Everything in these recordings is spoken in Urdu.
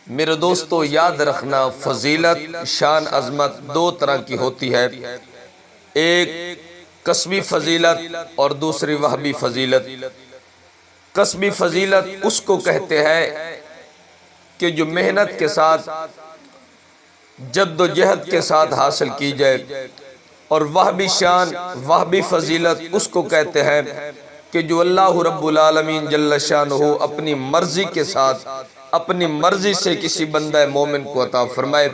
میرے دوستو یاد رکھنا، فضیلت شان عظمت دو طرح کی ہوتی ہے، ایک کسبی فضیلت اور دوسری وہبی فضیلت۔ کسبی فضیلت اس کو کہتے ہیں کہ جو محنت کے ساتھ جد و جہد کے ساتھ حاصل کی جائے، اور وہبی شان وہبی فضیلت اس کو کہتے ہیں کہ جو اللہ رب العالمین جل شانہ اپنی مرضی کے ساتھ اپنی مرضی سے کسی بندہ مومن کو عطا فرمائے،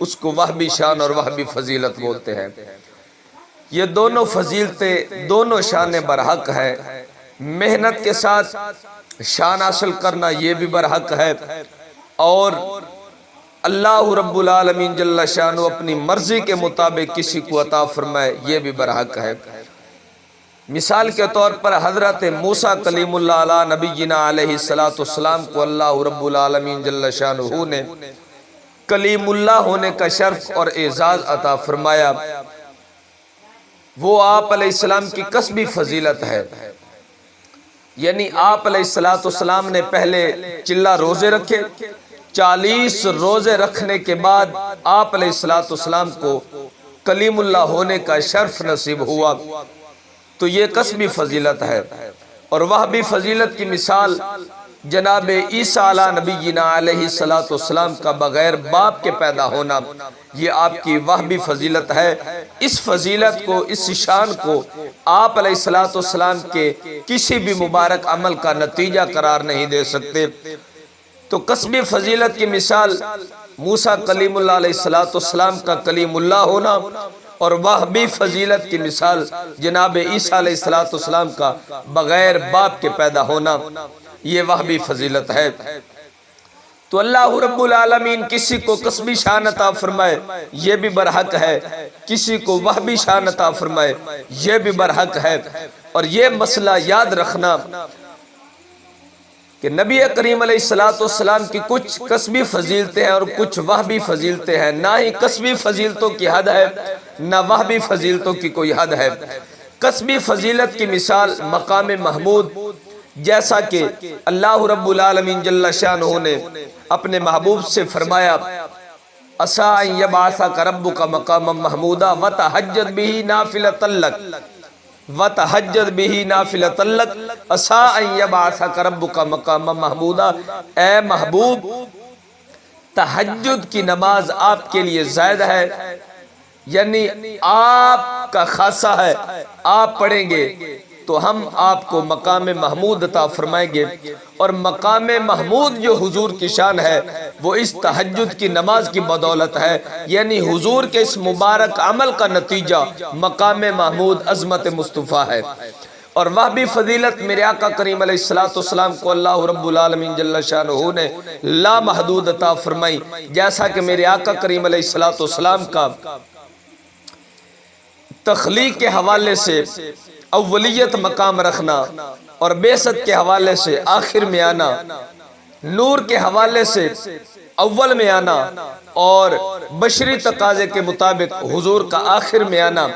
اس کو وہبی شان اور وہبی فضیلت بولتے ہیں۔ یہ دونوں فضیلتیں دونوں شان برحق ہے۔ محنت کے ساتھ شان حاصل کرنا یہ بھی برحق ہے، اور اللہ رب العالمین جل شانہ اپنی مرضی کے مطابق کسی کو عطا فرمائے یہ بھی برحق ہے۔ مثال کے طور پر حضرت موسیٰ کلیم اللہ علیہ نبینا علیہ السلام کو اللہ رب العالمین جل شانہ نے کلیم اللہ ہونے کا شرف اور اعزاز عطا فرمایا، وہ آپ علیہ السلام کی کسبی فضیلت ہے۔ یعنی آپ علیہ السلام نے پہلے چلہ روزے رکھے، 40 روزے رکھنے کے بعد آپ علیہ السلام کو کلیم اللہ ہونے کا شرف نصیب ہوا، تو یہ کسبی فضیلت ہے۔ اور وہبی فضیلت کی مثال جناب عیسیٰ علیہ نبینا علیہ السلام کا بغیر باپ کے پیدا ہونا، یہ آپ کی وہبی فضیلت ہے۔ اس فضیلت کو، اس شان کو آپ علیہ السلام کے کسی بھی مبارک عمل کا نتیجہ قرار نہیں دے سکتے۔ تو کسبی فضیلت کی مثال موسیٰ کلیم اللہ علیہ السلام کا کلیم اللہ ہونا، اور وہبی فضیلت کی مثال جناب عیسیٰ علیہ السلام کا بغیر باپ کے پیدا ہونا، یہ وہبی فضیلت ہے۔ تو اللہ رب العالمین کسی کو کسبی شان عطا فرمائے یہ بھی برحق ہے، کسی کو وہبی شان عطا فرمائے یہ بھی برحق ہے۔ اور یہ مسئلہ یاد رکھنا کہ نبی کریم علیہ السلام کی کچھ کسبی فضیلتیں ہیں اور کچھ وہبی فضیلتیں ہیں، نہ ہی کسبی فضیلتوں کی حد ہے نہ وہبی فضیلتوں کی کوئی حد ہے۔ کسبی فضیلت کی مثال مقام محمود، جیسا کہ اللہ رب العالمین جل شانہ نے اپنے محبوب سے فرمایا، عَسَىٰ أَن يَبْعَثَكَ رَبُّكَ مَقَامًا مَحْمُودًا وَتَہَجَّدْ بِهِ نَافِلَةً لَكَ وَتَہَجَّدْ بِهِ نَافِلَةً لَكَ عَسَىٰ أَن يَبْعَثَكَ رَبُّكَ مَقَامًا مَحْمُودًا۔ اے محبوب، تہجد کی نماز آپ کے لیے زائد ہے، یعنی آپ کا خاصہ ہے، آپ پڑھیں گے تو ہم آپ کو مقام محمود عطا فرمائیں گے۔ اور مقام محمود جو حضور کی شان ہے وہ اس تہجد کی نماز کی بدولت ہے، یعنی حضور کے اس مبارک عمل کا نتیجہ مقام محمود عظمت مصطفیٰ ہے۔ اور وہبی فضیلت میرے آقا کریم علیہ السلام کو اللہ رب العالمین جل شانہ نے لا محدود عطا فرمائی، جیسا کہ میرے آقا کریم علیہ السلام کا تخلیق کے حوالے سے اولیت مقام رکھنا، اور بعثت کے حوالے سے آخر میں آنا، نور کے حوالے سے اول میں آنا، اور بشری تقاضے کے مطابق حضور کا آخر میں آنا،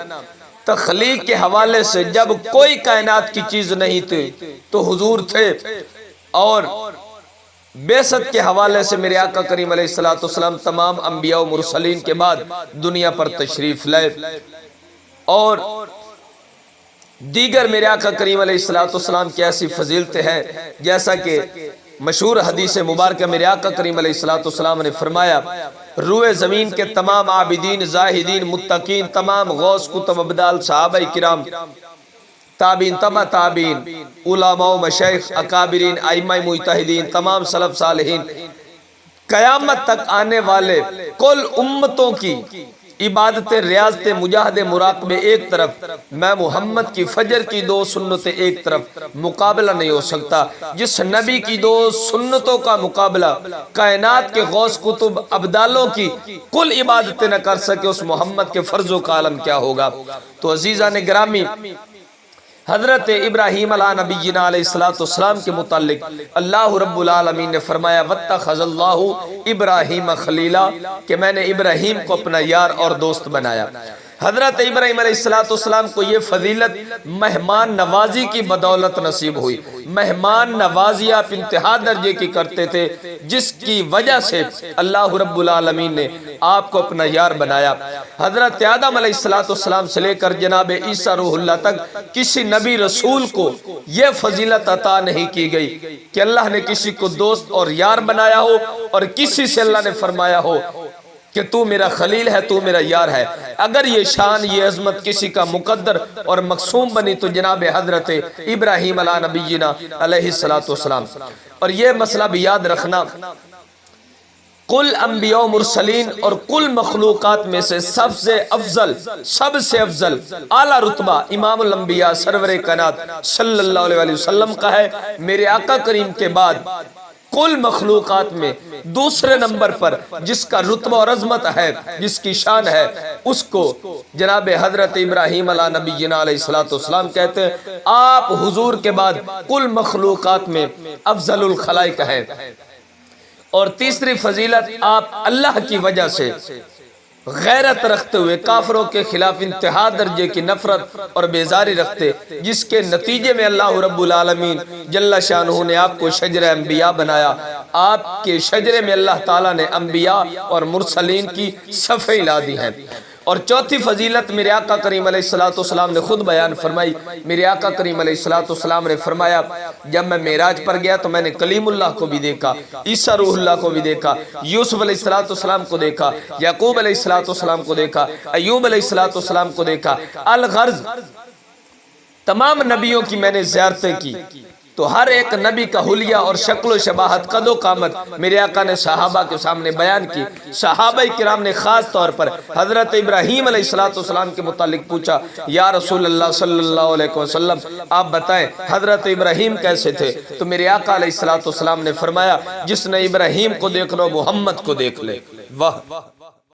تخلیق کے حوالے سے جب کوئی کائنات کی چیز نہیں تھی تو حضور تھے، اور بعثت کے حوالے سے میرے آقا کریم علیہ السلام تمام انبیاء و مرسلین کے بعد دنیا پر تشریف لائے۔ اور دیگر میرے آقا کریم علیہ السلام کی ایسی فضیلتیں ہیں، جیسا کہ مشہور حدیث مبارکہ میرے آقا کریم علیہ السلام نے فرمایا، روئے زمین کے تمام عابدین، زاہدین، متقین، تمام غوث، کتب، ابدال، صحابہ کرام، تابعین، تبع تابعین، علماء و مشایخ، اکابرین، ائمہ مجتہدین، تمام سلف صالحین، قیامت تک آنے والے کل امتوں کی عبادتیں، ریاضتیں، مجاہدے، مراقبے ایک طرف، میں محمد کی فجر کی 2 سنتیں ایک طرف، مقابلہ نہیں ہو سکتا۔ جس نبی کی 2 سنتوں کا مقابلہ کائنات کے غوث، کتب، ابدالوں کی کل عبادتیں نہ کر سکے، اس محمد کے فرضوں کا عالم کیا ہوگا۔ تو عزیزان گرامی، حضرت ابراہیم علیہ نبینا علیہ السلام کے متعلق اللہ رب العالمین نے فرمایا، وَاتَّخَذَ اللَّهُ ابراہیم خلیلا کہ میں نے ابراہیم کو اپنا یار اور دوست بنایا۔ حضرت ابراہیم علیہ السلام کو یہ فضیلت مہمان نوازی کی بدولت نصیب ہوئی۔ مہمان نوازی آپ انتہا درجے کی کرتے تھے، جس کی وجہ سے اللہ رب العالمین نے آپ کو اپنا یار بنایا۔ حضرت آدم علیہ السلام سے لے کر جناب عیسیٰ روح اللہ تک کسی نبی رسول کو یہ فضیلت عطا نہیں کی گئی کہ اللہ نے کسی کو دوست اور یار بنایا ہو اور کسی سے اللہ نے فرمایا ہو کہ تو میرا خلیل ہے، تو میرا یار ہے۔ اگر یہ شان، یہ عظمت کسی کا مقدر اور مقسوم بنی تو جناب حضرت ابراہیم علیہ نبینا علیہ السلام۔ اور یہ مسئلہ بھی یاد رکھنا، کل انبیاء و مرسلین اور کل مخلوقات میں سے سب سے افضل اعلیٰ رتبہ امام الانبیاء سرور کائنات صلی اللہ علیہ وسلم کا ہے۔ میرے آقا کریم کے بعد کل مخلوقات میں دوسرے نمبر پر جس کا رتبہ اور عظمت ہے، جس کی شان ہے، اس کو جناب حضرت ابراہیم علیہ نبینا علیہ السلام کہتے ہیں۔ آپ حضور کے بعد کل مخلوقات میں افضل الخلائق ہیں۔ اور تیسری فضیلت، آپ اللہ کی وجہ سے غیرت رکھتے ہوئے کافروں کے خلاف انتہا درجے کی نفرت اور بیزاری رکھتے، جس کے نتیجے میں اللہ رب العالمین جل شانہ نے آپ کو شجرہ انبیاء بنایا۔ آپ کے شجرے میں اللہ تعالیٰ نے انبیاء اور مرسلین کی صفیں لا دی ہیں۔ اور چوتھی فضیلت میرے آقا کریم علیہ السلام نے خود بیان فرمائی۔ میرے آقا کریم علیہ السلام نے فرمایا، جب میں معراج پر گیا تو میں نے کلیم اللہ کو بھی دیکھا، عیسیٰ روح اللہ کو بھی دیکھا، یوسف علیہ السلام کو دیکھا، یعقوب علیہ السلام کو دیکھا، ایوب علیہ السلام کو دیکھا۔ الغرض تمام نبیوں کی میں نے زیارتیں کی، تو ہر ایک نبی کا حلیہ اور شکل و شباہت، قد و قامت میرے آقا نے صحابہ کے سامنے بیان کی۔ صحابہ کرام نے خاص طور پر حضرت ابراہیم علیہ السلام کے متعلق پوچھا، یا رسول اللہ صلی اللہ علیہ وسلم آپ بتائیں حضرت ابراہیم کیسے تھے؟ تو میرے آقا علیہ السلام نے فرمایا، جس نے ابراہیم کو دیکھ لو محمد کو دیکھ لے۔ واہ!